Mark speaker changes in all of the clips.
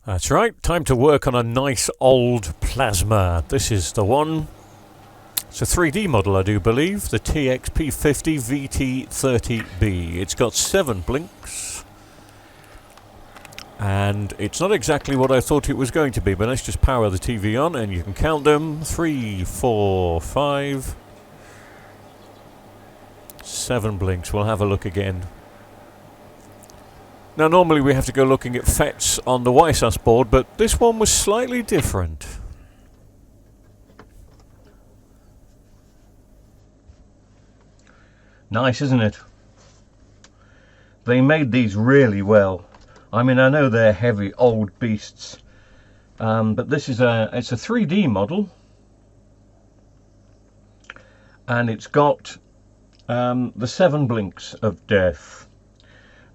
Speaker 1: That's right, time to work on a nice old plasma. This is the one. It's a 3D model, I do believe, the TXP50 VT30B. It's got 7 blinks, and it's not exactly what I thought it was going to be, but let's just power the TV on and you can count them. 3, 4, 5, 7 blinks. We'll have a look again. Now normally we have to go looking at FETs on the YSUS board, but this one was slightly different.
Speaker 2: Nice, isn't it? They made these really well. I mean, I know they're heavy old beasts, but this is it's a 3D model, and it's got the 7 blinks of death,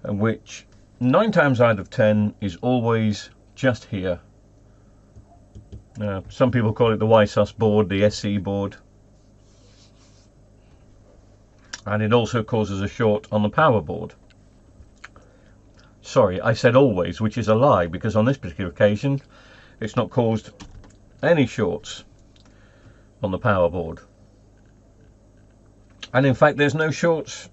Speaker 2: which 9 times out of 10 is always just here. Some people call it the YSUS board, the SC board. And it also causes a short on the power board. Sorry, I said always, which is a lie, because on this particular occasion it's not caused any shorts on the power board. And in fact there's no shorts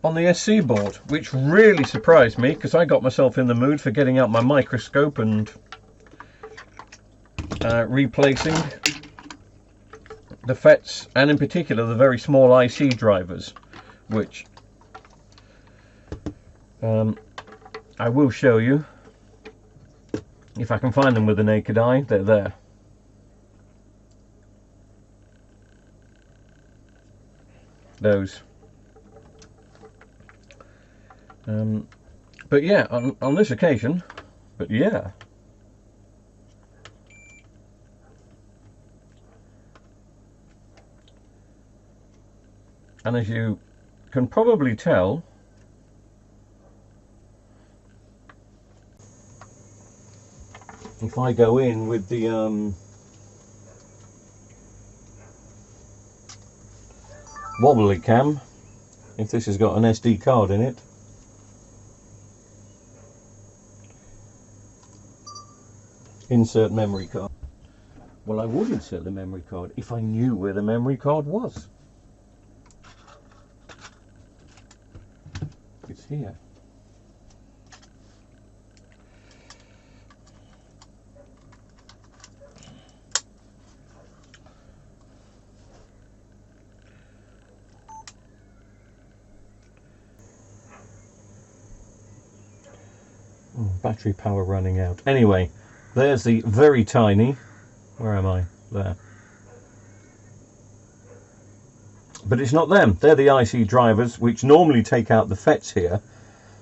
Speaker 2: on the SC board, which really surprised me, because I got myself in the mood for getting out my microscope and replacing the FETs, and in particular the very small IC drivers, which I will show you if I can find them with the naked eye. They're there. Those. But yeah, on this occasion, but yeah. And as you can probably tell, if I go in with the wobbly cam, if this has got an SD card in it, insert memory card. Well, I would insert the memory card if I knew where the memory card was. It's here. Battery power running out. Anyway, there's the very tiny, where am I? There. But it's not them, they're the IC drivers, which normally take out the FETs here.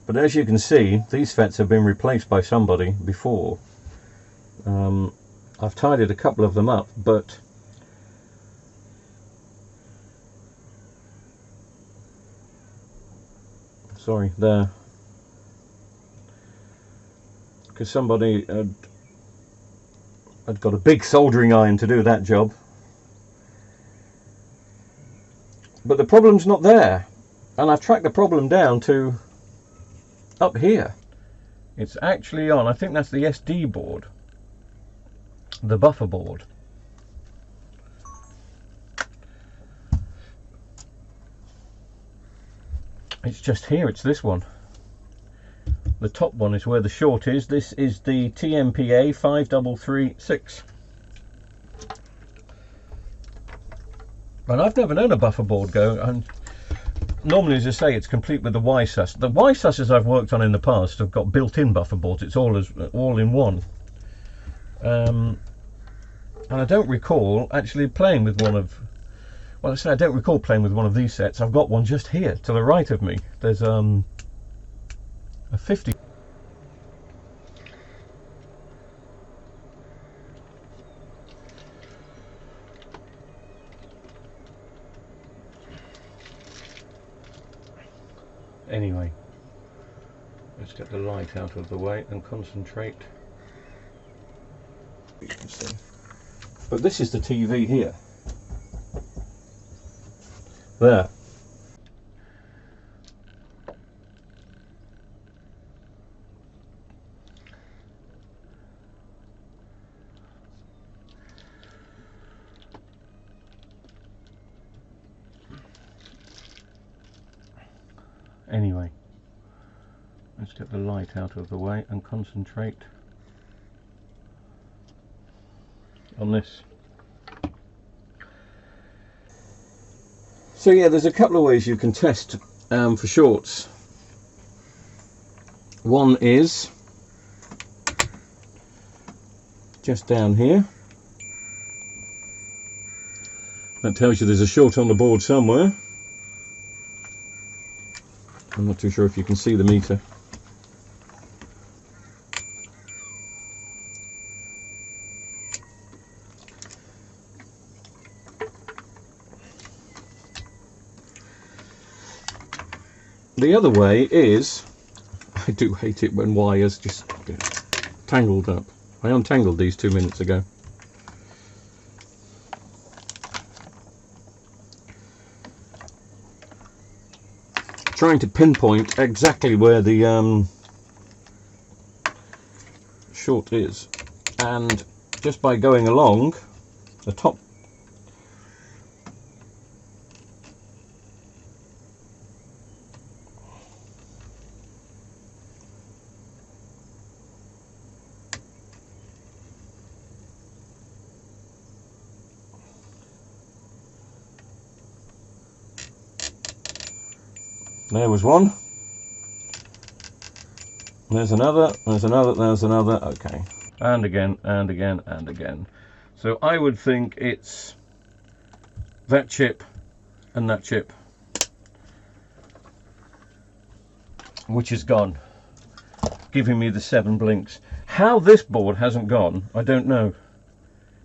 Speaker 2: But as you can see, these FETs have been replaced by somebody before. I've tidied a couple of them up, but sorry, there. Because somebody had got a big soldering iron to do that job. But the problem's not there, and I've tracked the problem down to up here. It's actually on, I think that's the SD board, the buffer board. It's just here, it's this one. The top one is where the short is. This is the TMPA 5336. And I've never known a buffer board go, and normally, as I say, it's complete with the YSUS. The YSUSs I've worked on in the past have got built-in buffer boards. It's all in one. And I don't recall actually playing with one of, well, I say I don't recall playing with one of these sets. I've got one just here to the right of me. There's a 50. Anyway, let's get the light out of the way and concentrate. You can see. But this is the TV here. There. Anyway, let's get the light out of the way and concentrate on this. So yeah, there's a couple of ways you can test for shorts. One is just down here. That tells you there's a short on the board somewhere. I'm not too sure if you can see the meter. The other way is, I do hate it when wires just get tangled up. I untangled these 2 minutes ago. Trying to pinpoint exactly where the short is, and just by going along the top, there was one, there's another, there's another, there's another, okay, and again, and again, and again. So I would think it's that chip and that chip, which is gone, giving me the 7 blinks. How this board hasn't gone, I don't know,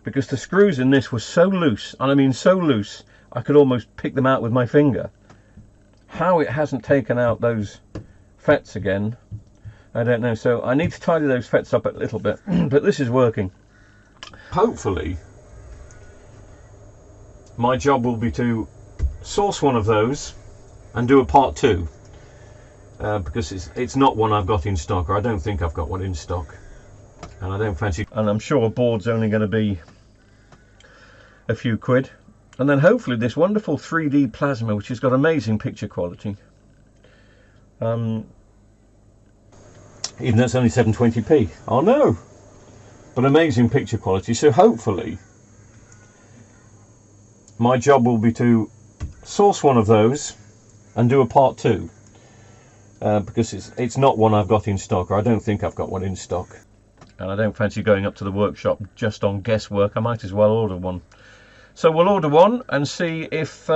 Speaker 2: because the screws in this were so loose, and I mean so loose, I could almost pick them out with my finger. How it hasn't taken out those fets again, I don't know. So I need to tidy those fets up a little bit, but this is working. Hopefully my job will be to source one of those and do a part 2, because it's not one I've got in stock, or I don't think I've got one in stock, and I don't fancy, and I'm sure a board's only going to be a few quid. And then hopefully this wonderful 3D plasma, which has got amazing picture quality. Even though it's only 720p. Oh no! But amazing picture quality. So hopefully my job will be to source one of those and do a part 2. Because it's not one I've got in stock, or I don't think I've got one in stock. And I don't fancy going up to the workshop just on guesswork. I might as well order one. So we'll order one and see if we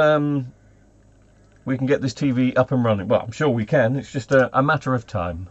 Speaker 2: can get this TV up and running. Well, I'm sure we can. It's just a matter of time.